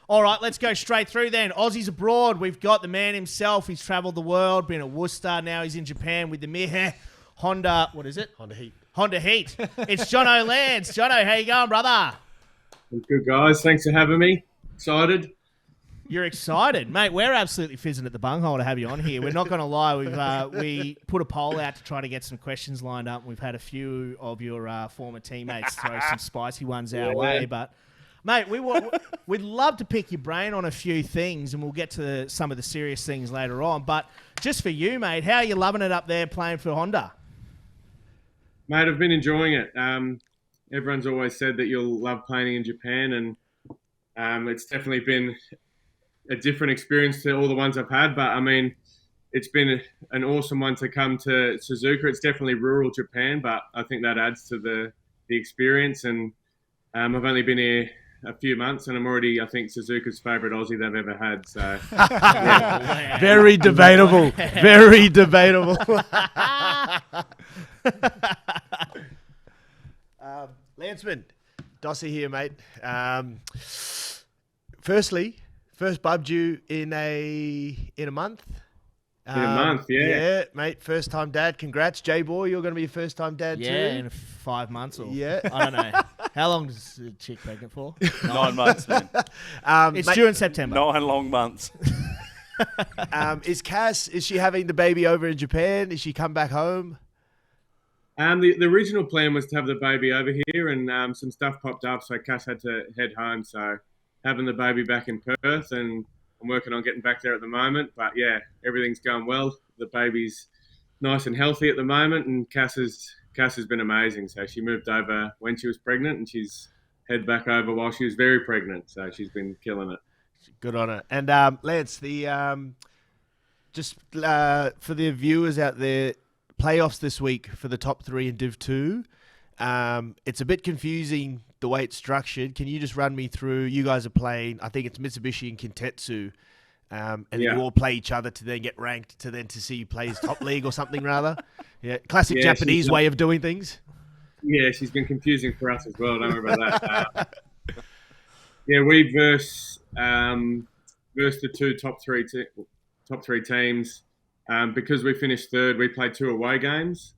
All right, let's go straight through then. Aussies abroad. We've got the man himself. He's travelled the world, been at Worcester. Now he's in Japan with the Mihe Honda. What is it? Honda Heat. Honda Heat. It's Jono Lance. Jono, how you going, brother? Good, guys. Thanks for having me. Excited. You're excited, mate. We're absolutely fizzing at the bunghole to have you on here. We're not going to lie. We put a poll out to try to get some questions lined up. We've had a few of your former teammates throw some spicy ones our way. But, mate, we'd love to pick your brain on a few things, and we'll get to some of the serious things later on. But just for you, mate, how are you loving it up there playing for Honda? Mate, I've been enjoying it. Everyone's always said that you'll love playing in Japan, and it's definitely been a different experience to all the ones I've had. But, I mean, it's been an awesome one to come to Suzuka. It's definitely rural Japan, but I think that adds to the experience. And I've only been here a few months, and I'm already, I think, Suzuka's favourite Aussie they've ever had. So, yeah. Very debatable. Very debatable. Lanceman, Dossie here, mate. Firstly, first bub due in a month. In a month, yeah. Yeah, mate. First time dad. Congrats, J-Boy. You're going to be a first time dad too. Yeah, in 5 months or I don't know. How long is a chick pregnant for? 9 months, man. It's due in September. 9 long months. Is Cass, is she having the baby over in Japan? Is she come back home? The original plan was to have the baby over here, and some stuff popped up, so Cass had to head home. So having the baby back in Perth, and I'm working on getting back there at the moment. But yeah, everything's going well. The baby's nice and healthy at the moment, and Cass has been amazing. So she moved over when she was pregnant, and she's head back over while she was very pregnant. So she's been killing it. Good on her. And Lance, the just for the viewers out there, playoffs this week for the top 3 in Div 2. It's a bit confusing the way it's structured. Can you just run me through? You guys are playing, I think it's Mitsubishi and Kintetsu, and you all play each other to then get ranked to see who plays top league or something rather. Yeah, classic Japanese way of doing things. Yeah, she's been confusing for us as well. Don't worry about that. Yeah, we verse the 2 top three teams. Because we finished 3rd, we played 2 away games.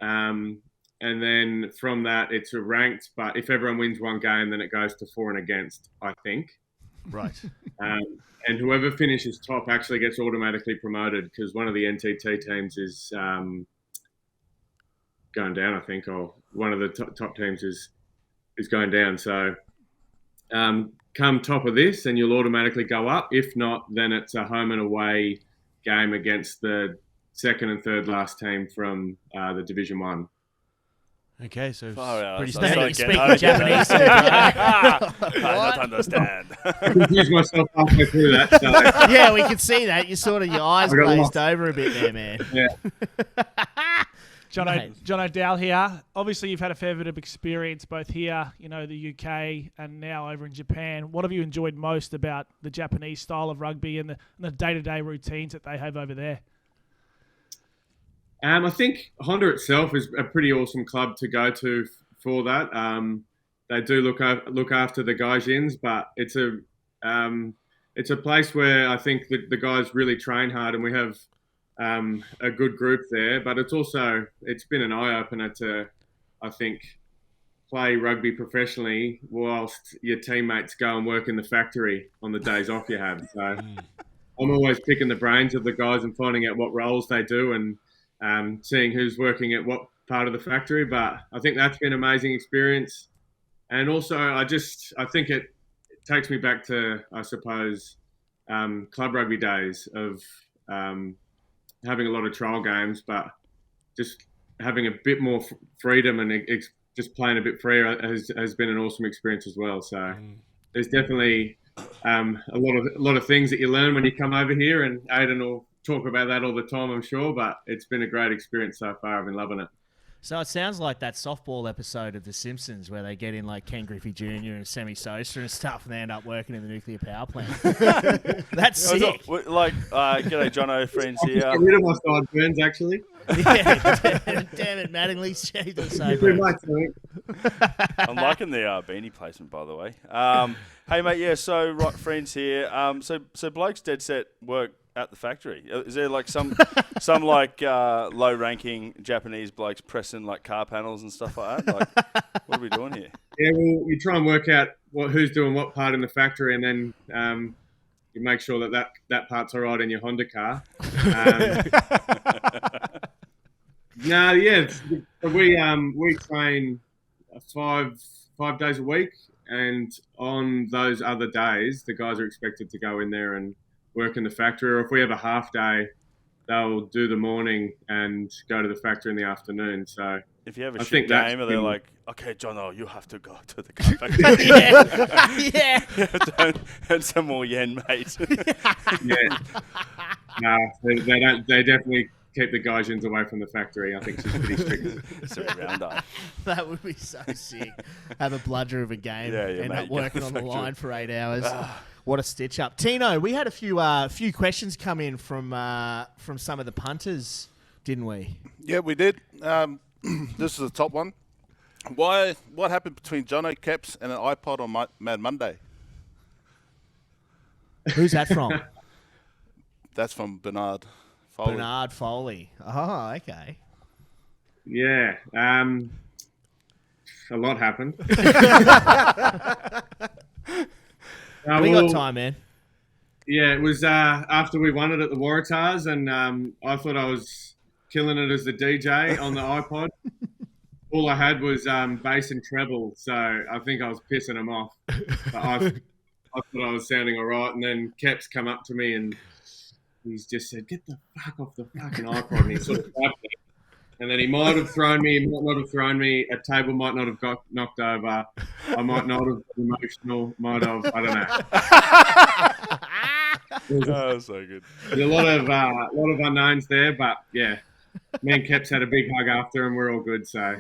And then from that, it's a ranked. But if everyone wins 1 game, then it goes to for and against, I think. Right. And whoever finishes top actually gets automatically promoted, because one of the NTT teams is going down, I think, or one of the top teams is going down. So come top of this, and you'll automatically go up. If not, then it's a home and away game against the 2nd and 3rd last team from the Division 1. Okay, so pretty so standard. Speaking Japanese. I don't understand. I confused myself halfway through that. So. Yeah, we can see that. Your eyes glazed over a bit there, man. Yeah. Jono Dow here. Obviously, you've had a fair bit of experience both here, the UK, and now over in Japan. What have you enjoyed most about the Japanese style of rugby and the day-to-day routines that they have over there? I think Honda itself is a pretty awesome club to go to for that. They do look after the gaijins, but it's a place where I think the guys really train hard, and we have a good group there. But it's been an eye-opener to, I think, play rugby professionally whilst your teammates go and work in the factory on the days off you have. So I'm always picking the brains of the guys and finding out what roles they do, and seeing who's working at what part of the factory. But I think that's been an amazing experience. And also, I think it takes me back to, I suppose, club rugby days of having a lot of trial games, but just having a bit more freedom and just playing a bit freer has been an awesome experience as well. So there's definitely a lot of things that you learn when you come over here, and Aidan will talk about that all the time, I'm sure, but it's been a great experience so far. I've been loving it. So it sounds like that softball episode of The Simpsons where they get in like Ken Griffey Jr. and Sammy Sosa and stuff, and they end up working in the nuclear power plant. That's sick. G'day, Jono, friends here. Get rid of my sideburns, actually. Yeah, damn it, Mattingly shaved us so Pretty much. much, I think. I'm liking the beanie placement, by the way. Hey, mate, yeah, so, right, friends here. So Blake's dead set work at the factory. Is there like some low-ranking Japanese blokes pressing like car panels and stuff like that? Like, what are we doing here? Yeah, well, we try and work out who's doing what part in the factory, and then you make sure that part's all right in your Honda car. We train 5 days a week, and on those other days, the guys are expected to go in there and work in the factory, or if we have a half day, they'll do the morning and go to the factory in the afternoon. So If you have a I shit think that's game, are they been- like, okay, Jono, you have to go to the car factory. Yeah. and some more yen, mate. Yeah. No, they don't. They definitely keep the Gaijins away from the factory. I think she's pretty strict. It's a round-up. That would be so sick. Have a bludger of a game, end mate, up working go on to the the line for 8 hours. What a stitch up. Tino, we had a few questions come in from some of the punters, didn't we? Yeah, we did. This is the top one. What happened between Jono Caps and an iPod on Mad Monday? Who's that from? That's from Bernard Foley. Bernard Foley. Oh, okay. Yeah. A lot happened. We got time, man. Yeah, it was after we won it at the Waratahs, and I thought I was killing it as the DJ on the iPod. All I had was bass and treble, so I think I was pissing him off. But I thought I was sounding all right, and then Keps come up to me and he's just said, "Get the fuck off the fucking iPod," and he sort of grabbed me. And then he might have thrown me, he might not have thrown me, a table might not have got knocked over, I might not have been emotional, might have, I don't know. Oh, so good. There's a lot of unknowns there, but yeah, me and Keps had a big hug after, and we're all good. So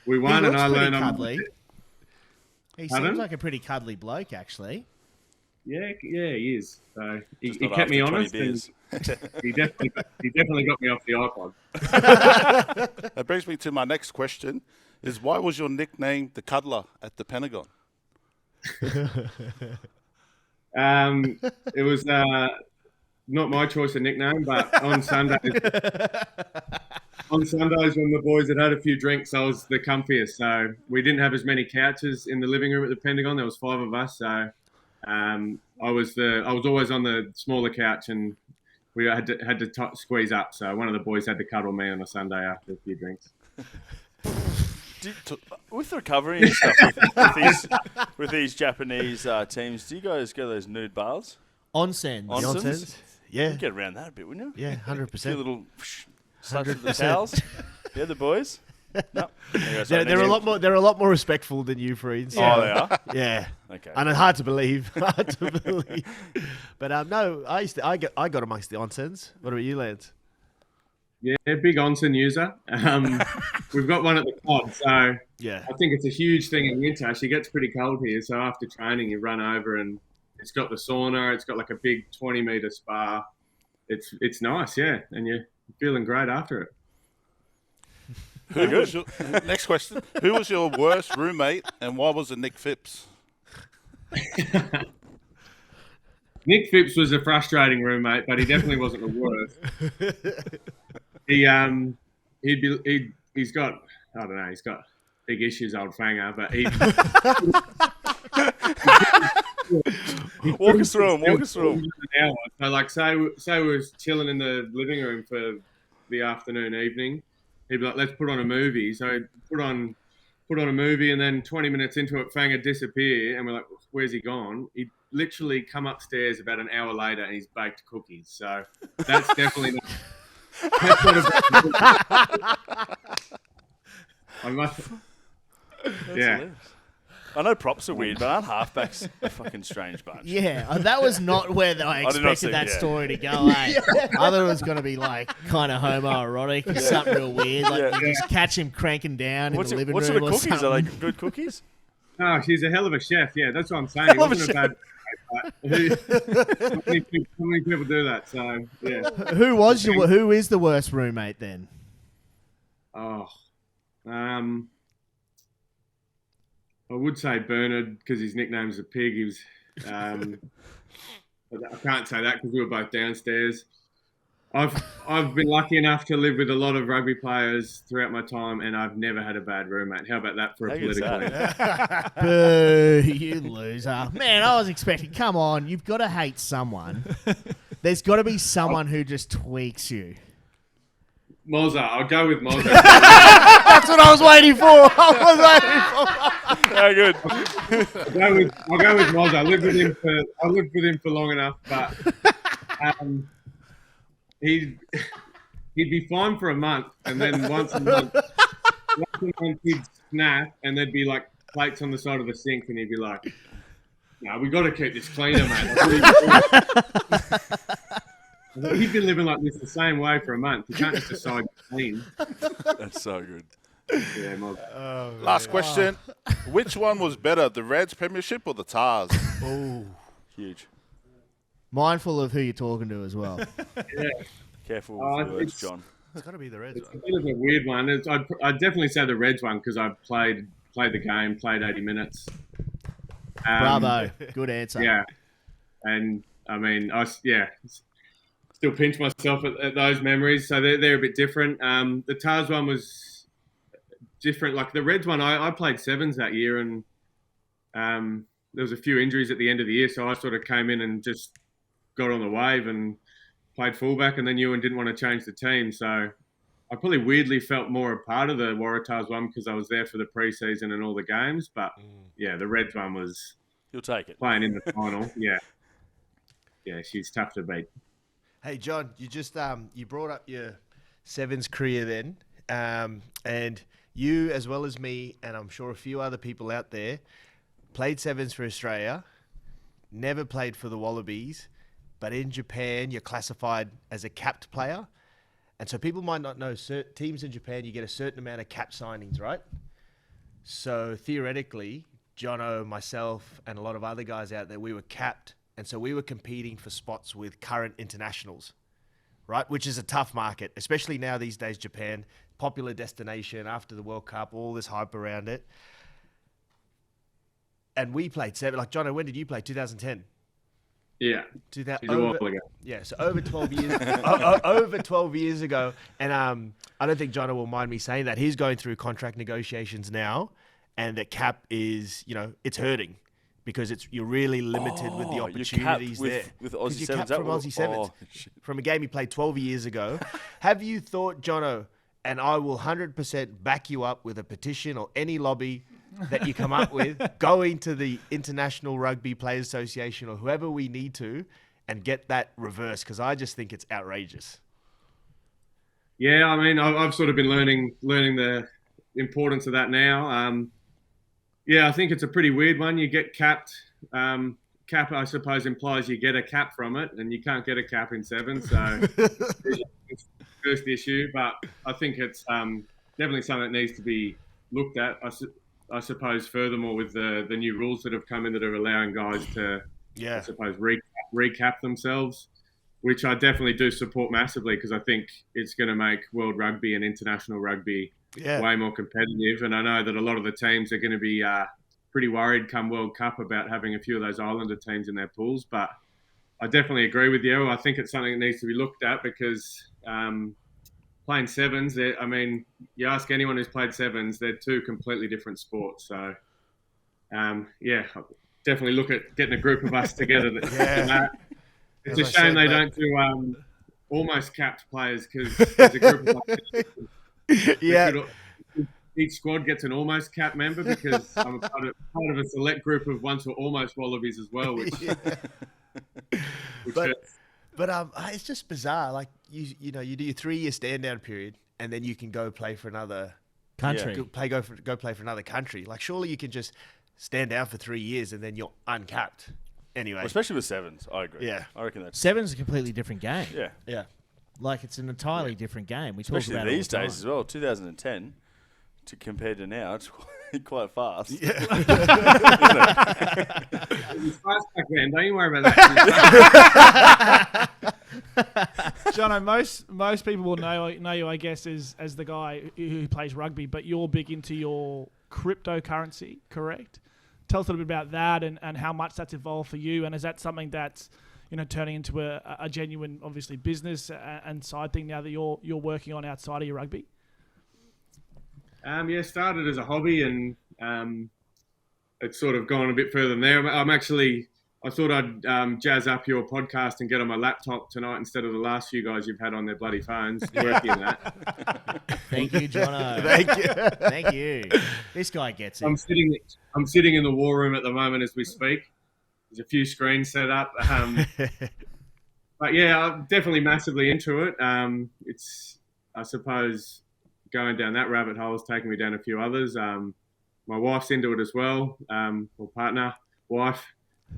we won, and I learned. He Pardon? seems like a pretty cuddly bloke, actually. Yeah, he is. So he Just not kept me after 20 honest, and beers. he definitely got me off the iPod. That brings me to my next question: is why was your nickname the Cuddler at the Pentagon? It was not my choice of nickname, but on Sundays when the boys had a few drinks, I was the comfiest. So we didn't have as many couches in the living room at the Pentagon. There was 5 of us, so I was always on the smaller couch, and we had to squeeze up. So one of the boys had to cuddle me on a Sunday after a few drinks. With the recovery and stuff, with these Japanese teams, do you guys go to those nude baths? Onsens. Onsens? Yeah, You'd get around that a bit, wouldn't you? yeah, A 100%. few little slaps with the towels. Yeah, the boys. No. They're a lot more. They're a lot more respectful than you, Freeds. Oh, they are. Yeah. Okay. And it's hard to believe. But no, I got amongst the onsens. What about you, Lance? Yeah, big onsen user. We've got one at the club, so Yeah. I think it's a huge thing in winter. Actually, it gets pretty cold here, so after training, you run over and it's got the sauna. It's got like a big 20-meter spa. It's nice, yeah, and you're feeling great after it. Next question: who was your worst roommate, and why was it Nick Phipps? Nick Phipps was a frustrating roommate, but he definitely wasn't the worst. He's got, I don't know, he's got big issues, old fanger, but he Walk us through them. So like, say we was chilling in the living room for the afternoon, evening. He'd be like, "Let's put on a movie." So he'd put on a movie, and then 20 minutes into it, Fang would disappear, and we're like, "Where's he gone?" He'd literally come upstairs about an hour later, and he's baked cookies. So that's definitely not. That's not a I must. Yeah. I know props are weird, but aren't halfbacks a fucking strange bunch? Yeah, that was not where I did not see- expected that yeah. story to go. Eh? I thought it was going to be like kind of homoerotic, something real weird. Like Yeah. you just catch him cranking down in the living What room sort of or cookies? something. Are they good cookies? Oh, she's a hell of a chef. Yeah, that's what I'm saying. He Hell of a wasn't a bad. How many people do that? So yeah. Who is the worst roommate then? Oh, I would say Bernard because his nickname's a pig. He was, but I can't say that because we were both downstairs. I've been lucky enough to live with a lot of rugby players throughout my time, and I've never had a bad roommate. How about that for a How good's political that? Boo, you loser. Man, I was expecting, come on, you've got to hate someone. There's got to be someone who just tweaks you. Moza? I'll go with Moza. That's what I was waiting for. How good. I'll go with Moza. I lived with him for long enough, but he'd be fine for a month, and then once a month he'd snap, and there'd be like plates on the side of the sink, and he'd be like, "No, we got to keep this cleaner, mate." He's been living like this the same way for a month. You can't just decide to clean. That's so good. Yeah, Moza. Last question. Which one was better, the Reds Premiership or the Tars? Oh, Huge. mindful of who you're talking to as well. Yeah. Careful Oh, with your words, it's- John. It's got to be the Reds It's a one. bit of a weird one. I'd definitely say the Reds one because I've played the game, played 80 minutes. Bravo. Good answer. Yeah, and I mean, still pinch myself at those memories. So they're a bit different. The Tars one was different. Like the Reds one, I played sevens that year, and there was a few injuries at the end of the year, so I sort of came in and just got on the wave and played fullback, and then Ewan didn't want to change the team. So I probably weirdly felt more a part of the Waratahs one because I was there for the preseason and all the games. But yeah, the Reds one was You'll take it. playing in the final. Yeah, she's tough to beat. Hey, John, you just you brought up your sevens career then, and you, as well as me, and I'm sure a few other people out there, played sevens for Australia, never played for the Wallabies, but in Japan, you're classified as a capped player. And so people might not know, teams in Japan, you get a certain amount of cap signings, right? So theoretically, Jono, myself, and a lot of other guys out there, we were capped. And so we were competing for spots with current internationals, right? Which is a tough market, especially now these days, Japan, popular destination after the World Cup, all this hype around it. And we played seven. Like, Jono, when did you play? 2010? Yeah, 2000, she's a while ago. yeah, so over 12 years, over 12 years ago. And I don't think Jono will mind me saying that. He's going through contract negotiations now, and the cap is, it's hurting because you're really limited with the you're opportunities capped there. with 'Cause Aussie you're Sevens. capped from Aussie Sevens. From a game he played 12 years ago. Have you thought, Jono, and I will 100% back you up with a petition or any lobby that you come up with, going to the International Rugby Players Association or whoever we need to and get that reversed, because I just think it's outrageous. Yeah, I mean, I've sort of been learning the importance of that now. Yeah, I think it's a pretty weird one. You get capped. Cap, I suppose, implies you get a cap from it, and you can't get a cap in seven. So it's the first issue, but I think it's definitely something that needs to be looked at. I suppose, furthermore, with the new rules that have come in that are allowing guys to, I suppose, recap themselves, which I definitely do support massively because I think it's going to make world rugby and international rugby way more competitive. And I know that a lot of the teams are going to be pretty worried come World Cup about having a few of those Islander teams in their pools. But I definitely agree with you. I think it's something that needs to be looked at because playing sevens, I mean, you ask anyone who's played sevens, they're two completely different sports. So, definitely look at getting a group of us together. It's a shame they don't do almost capped players because there's a group of us. Each squad gets an almost capped member because I'm part of a select group of ones who are almost Wallabies as well, which But it's just bizarre. Like you do your 3-year stand down period, and then you can go play for another Country. Go play for another country. Like surely you can just stand down for 3 years and then you're uncapped. Anyway. Well, especially with sevens, I agree. Yeah. I reckon that's... Seven's a completely different game. Yeah. Yeah. Like, it's an entirely different game. We talk Especially about these it all the days time. as well, 2010 compared to now, it's quite fast. Yeah. It was fast back then. Don't you worry about that. Jono, most people will know you, I guess, as the guy who plays rugby, but you're big into your cryptocurrency, correct? Tell us a little bit about that and how much that's evolved for you, and is that something that's turning into a genuine, obviously, business and side thing now that you're working on outside of your rugby? Yeah, started as a hobby, and it's sort of gone a bit further than there. I thought I'd jazz up your podcast and get on my laptop tonight instead of the last few guys you've had on their bloody phones working that. Thank you, Jono. Thank you. Thank you. This guy gets it. I'm sitting in the war room at the moment as we speak. There's a few screens set up. But yeah, I'm definitely massively into it. It's, I suppose, going down that rabbit hole has taken me down a few others. My wife's into it as well, or partner, wife.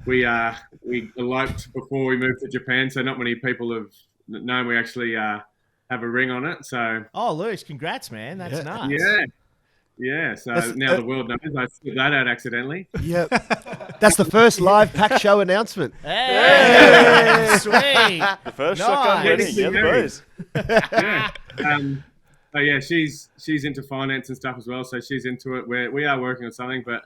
We eloped before we moved to Japan, so not many people have known we actually have a ring on it. So Luce, congrats, man. That's nuts. Yeah. So now the world knows. I slipped that out accidentally. Yep. That's the first live PAC Show announcement. Hey, sweet. The first Nice. shotgun wedding, yeah, the boys. Yeah. So yeah, she's into finance and stuff as well. So she's into it. We are working on something, but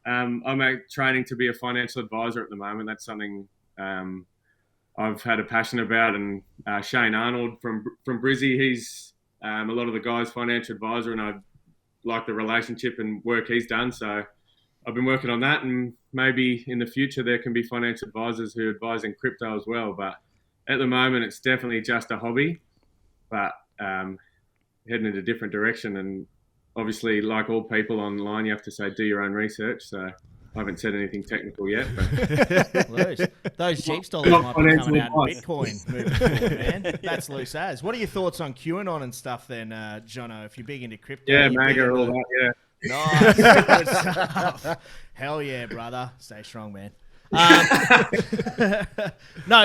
I'm training to be a financial advisor at the moment. That's something I've had a passion about. And Shane Arnold from Brizzy, he's a lot of the guys' financial advisor, and I like the relationship and work he's done. So I've been working on that, and maybe in the future there can be financial advisors who advise in crypto as well. But at the moment, it's definitely just a hobby, but heading in a different direction. And obviously, like all people online, you have to say, do your own research. So I haven't said anything technical yet. But Luce, those Jeep dollars might be coming out in Bitcoin moving forward, man. That's loose as. What are your thoughts on QAnon and stuff then, Jono? If you're big into crypto. yeah, you're big MAGA, into- all that, yeah. Nice. Good stuff. Hell yeah, brother. Stay strong, man. No,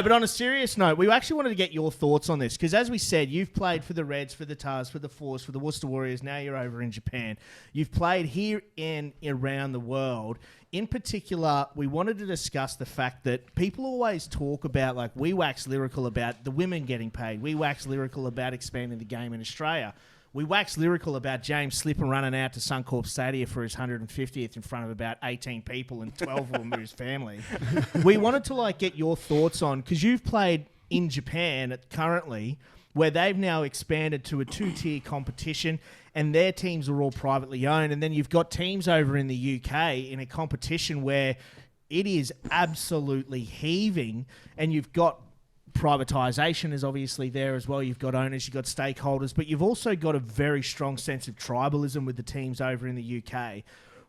but on a serious note, we actually wanted to get your thoughts on this because, as we said, you've played for the Reds, for the Tars, for the Force, for the Worcester Warriors. Now you're over in Japan. You've played here and around the world. In particular, we wanted to discuss the fact that people always talk about, like, we wax lyrical about the women getting paid. We wax lyrical about expanding the game in Australia. We wax lyrical about James Slipper running out to Suncorp Stadium for his 150th in front of about 18 people and 12 of them were his family. We wanted to get your thoughts on, because you've played in Japan currently, where they've now expanded to a 2-tier competition and their teams are all privately owned. And then you've got teams over in the UK in a competition where it is absolutely heaving, and you've got privatisation is obviously there as well. You've got owners, you've got stakeholders, but you've also got a very strong sense of tribalism with the teams over in the UK.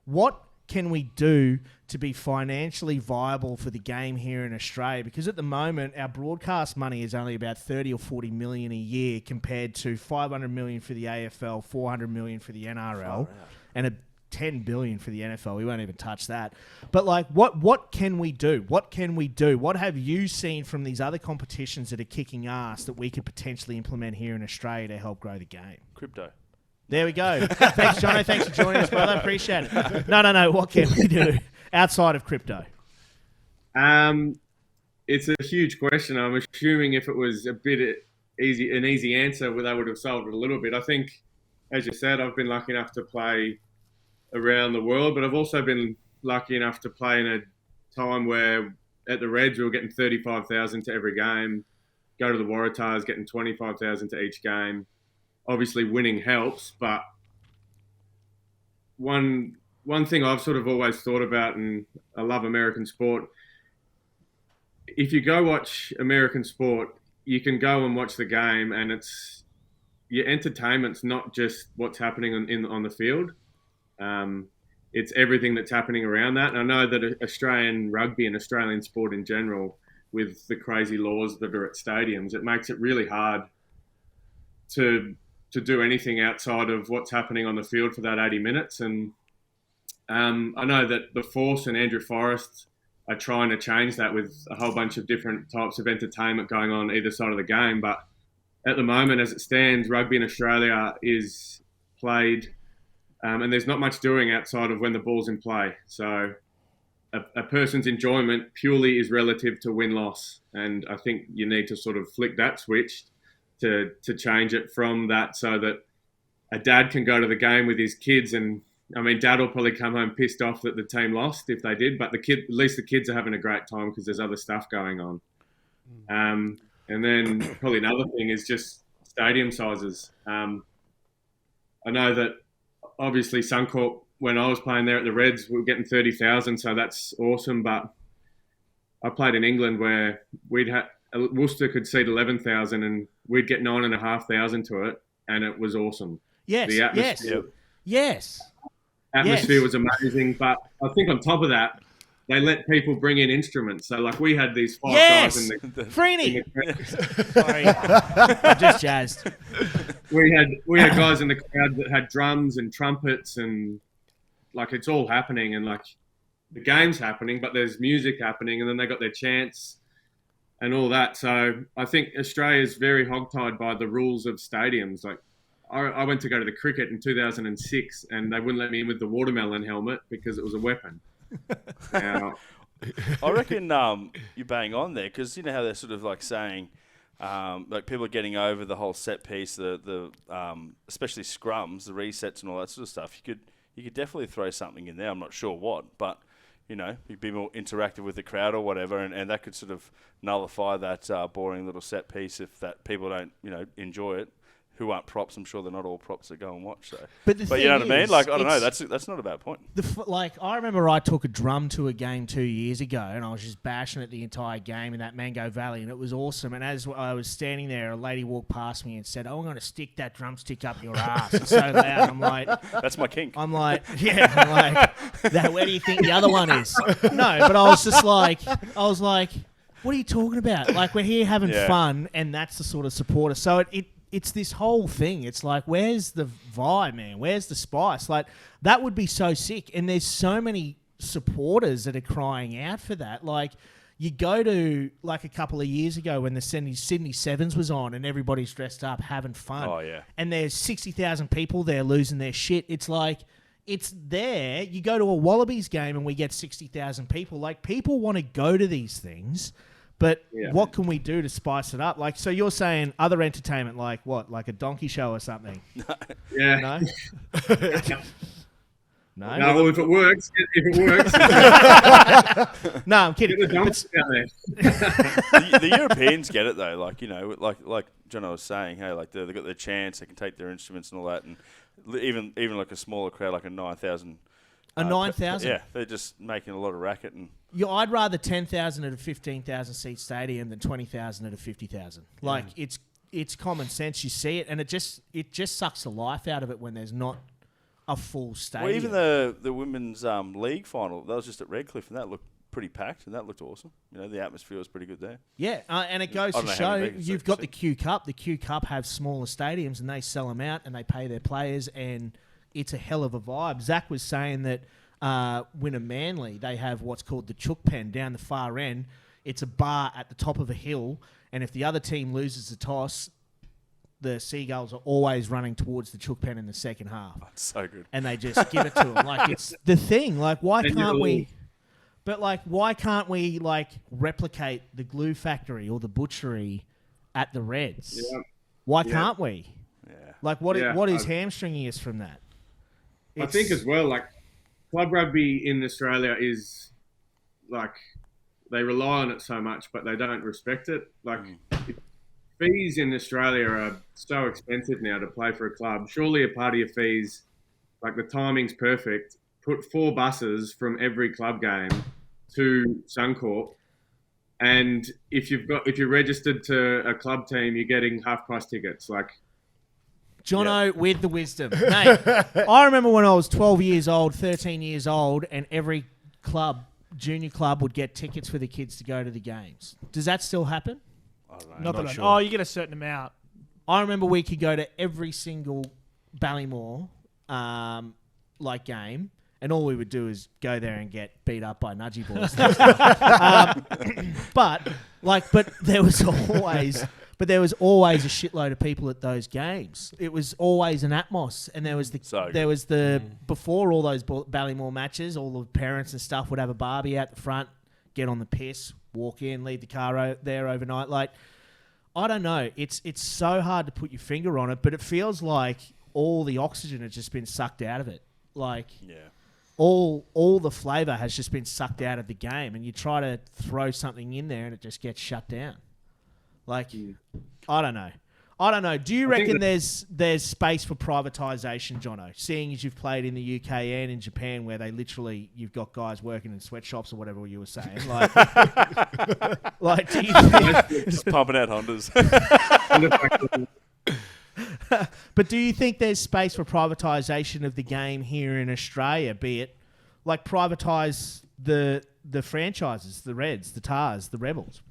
What can we do to be financially viable for the game here in Australia? Because at the moment, our broadcast money is only about 30 or 40 million a year compared to 500 million for the AFL, 400 million for the NRL, and a 10 billion for the NFL. We won't even touch that. But what can we do? What can we do? What have you seen from these other competitions that are kicking ass that we could potentially implement here in Australia to help grow the game? Crypto. There we go. Thanks, Jono. Thanks for joining us, brother. Appreciate it. No. What can we do outside of crypto? It's a huge question. I'm assuming if it was an easy answer, they would have solved it a little bit. I think, as you said, I've been lucky enough to play around the world, but I've also been lucky enough to play in a time where at the Reds we were getting 35,000 to every game. Go to the Waratahs, getting 25,000 to each game. Obviously, winning helps, but one thing I've sort of always thought about, and I love American sport. If you go watch American sport, you can go and watch the game, and your entertainment's not just what's happening on the field. It's everything that's happening around that. And I know that Australian rugby and Australian sport in general, with the crazy laws that are at stadiums, it makes it really hard to do anything outside of what's happening on the field for that 80 minutes. And I know that the Force and Andrew Forrest are trying to change that with a whole bunch of different types of entertainment going on either side of the game. But at the moment, as it stands, rugby in Australia is played, and there's not much doing outside of when the ball's in play. So a person's enjoyment purely is relative to win-loss. And I think you need to sort of flick that switch to change it from that, so that a dad can go to the game with his kids. And I mean, dad will probably come home pissed off that the team lost if they did, but at least the kids are having a great time because there's other stuff going on. And then probably another thing is just stadium sizes. I know that obviously Suncorp, when I was playing there at the Reds, we were getting 30,000, so that's awesome. But I played in England where Worcester could seat 11,000 and we'd get 9,500 to it, and it was awesome. Yes, the atmosphere, yes. Atmosphere was amazing, but I think on top of that, they let people bring in instruments. So, like, we had these 5 guys in the Freeney. Sorry, I'm just jazzed. We had guys in the crowd that had drums and trumpets, and like it's all happening, and like the game's happening, but there's music happening, and then they got their chants and all that. So I think Australia's very hogtied by the rules of stadiums. Like, I went to go to the cricket in 2006 and they wouldn't let me in with the watermelon helmet because it was a weapon. Now, I reckon you bang on there, because you know how they're sort of like saying, like people are getting over the whole set piece, the especially scrums, the resets and all that sort of stuff. You could definitely throw something in there. I'm not sure what, but you know, you'd be more interactive with the crowd or whatever, and that could sort of nullify that boring little set piece if that people don't enjoy it. Who aren't props? I'm sure they're not all props that go and watch. So, but you know what I mean? Like, I don't know. That's not a bad point. I remember I took a drum to a game 2 years ago, and I was just bashing it the entire game in that Mango Valley, and it was awesome. And as I was standing there, a lady walked past me and said, "Oh, I'm going to stick that drumstick up your ass." It's so loud. I'm like, "That's my kink." I'm like, yeah. I'm like, that. Where do you think the other one is? No, but I was like, what are you talking about? Like, we're here having fun, and that's the sort of supporter. So it's this whole thing. It's like, where's the vibe, man? Where's the spice? Like, that would be so sick. And there's so many supporters that are crying out for that. Like, you go to, like, a couple of years ago when the Sydney Sevens was on and everybody's dressed up having fun. Oh, yeah. And there's 60,000 people there losing their shit. It's like, it's there. You go to a Wallabies game and we get 60,000 people. Like, people want to go to these things. But what can we do to spice it up? Like, so you're saying other entertainment, like what? Like a donkey show or something? Yeah. No? No? No, well, if it works. No, I'm kidding. Get the donkeys out there. The Europeans get it, though. Like, you know, like Jono was saying, hey, like they've got their chance, they can take their instruments and all that. And even like a smaller crowd, like a 9,000. A 9,000? Yeah, they're just making a lot of racket. And I'd rather 10,000 at a 15,000 seat stadium than 20,000 at a 50,000. Like, it's common sense. You see it, and it just sucks the life out of it when there's not a full stadium. Well, even the women's league final, that was just at Redcliffe, and that looked pretty packed, and that looked awesome. You know, the atmosphere was pretty good there. Yeah, and it goes to show you've got the Q Cup. The Q Cup have smaller stadiums, and they sell them out, and they pay their players, and it's a hell of a vibe. Zach was saying that Winner Manly, they have what's called the Chook Pen down the far end. It's a bar at the top of a hill, and if the other team loses the toss, the Seagulls are always running towards the Chook Pen in the second half. That's so good. And they just give it to them. Like, it's the thing. Like, why can't we... But, like, why can't we, like, replicate the glue factory or the butchery at the Reds? Yeah. Why can't we? Yeah. Like, what is hamstringing us from that? I think as well, like, club rugby in Australia is, like, they rely on it so much, but they don't respect it. Like, fees in Australia are so expensive now to play for a club. Surely a part of your fees, like, the timing's perfect. Put 4 buses from every club game to Suncorp, and if you're registered to a club team, you're getting half-price tickets. Like, Jono with the wisdom. Mate, I remember when I was 12 years old, 13 years old, and every club, junior club, would get tickets for the kids to go to the games. Does that still happen? I don't know. Not that sure. Oh, you get a certain amount. I remember we could go to every single Ballymore game, And all we would do is go there and get beat up by nudgy boys. But there was always a shitload of people at those games. It was always an atmos, and before all those Ballymore matches, all the parents and stuff would have a barbie out the front, get on the piss, walk in, leave the car there overnight. Like, I don't know. It's so hard to put your finger on it, but it feels like all the oxygen has just been sucked out of it. Like, all the flavour has just been sucked out of the game, and you try to throw something in there and it just gets shut down. Like, I don't know. Do you reckon there's space for privatisation, Jono? Seeing as you've played in the UK and in Japan, where you've got guys working in sweatshops or whatever you were saying. Like, do you think, Just pumping out Hondas. but do you think there's space for privatisation of the game here in Australia? Be it like privatise the franchises, the Reds, the Tars, the Rebels.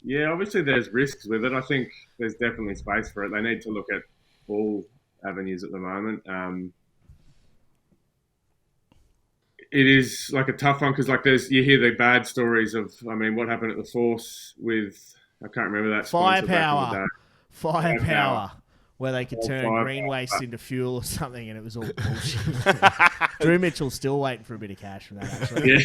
Yeah, obviously there's risks with it. I think there's definitely space for it. They need to look at all avenues at the moment. It is like a tough one because you hear the bad stories of, what happened at the Force with, I can't remember that sponsor back in the day. Firepower, where they could turn green waste into fuel or something, and it was all bullshit. Drew Mitchell's still waiting for a bit of cash from that, actually.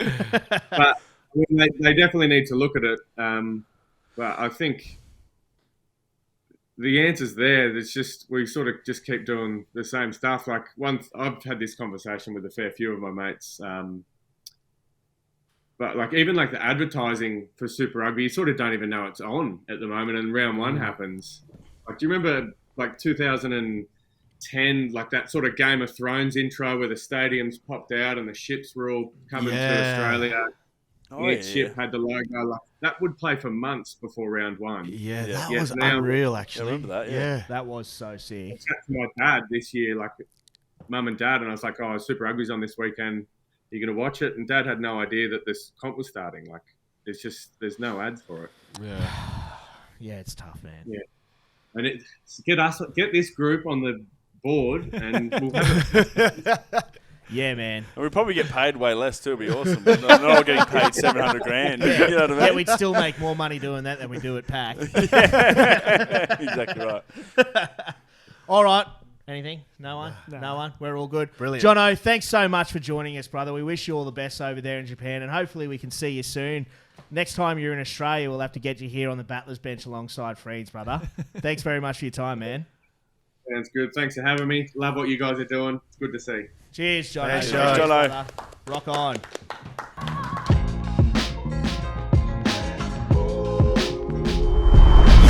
Yeah. But they definitely need to look at it. But I think the answer's there. It's just we sort of just keep doing the same stuff. Like I've had this conversation with a fair few of my mates. But even the advertising for Super Rugby, you sort of don't even know it's on at the moment. And round one happens. Do you remember 2010, that sort of Game of Thrones intro where the stadiums popped out and the ships were all coming to Australia? Each ship had the logo. That would play for months before round one. Yeah, that was unreal, actually. I remember that, yeah. That was so sick. I chatted to my dad this year, mum and dad, and I was like, Super Rugby's on this weekend. Are you going to watch it? And Dad had no idea that this comp was starting. There's no ads for it. Yeah. Yeah, it's tough, man. Yeah. And get this group on the board and we'll have Yeah, man. And we'd probably get paid way less too. It'd be awesome. Not all getting paid $700,000. Yeah. You know what I mean? Yeah, we'd still make more money doing that than we do at PAC. Exactly right. All right. Anything? No one? No one? We're all good. Brilliant. Jono, thanks so much for joining us, brother. We wish you all the best over there in Japan, and hopefully we can see you soon. Next time you're in Australia, we'll have to get you here on the battlers bench alongside Freeds, brother. Thanks very much for your time, man. Sounds good. Thanks for having me. Love what you guys are doing. It's good to see. Cheers, Jono. Thanks, Thanks, Jono. brother. Rock on.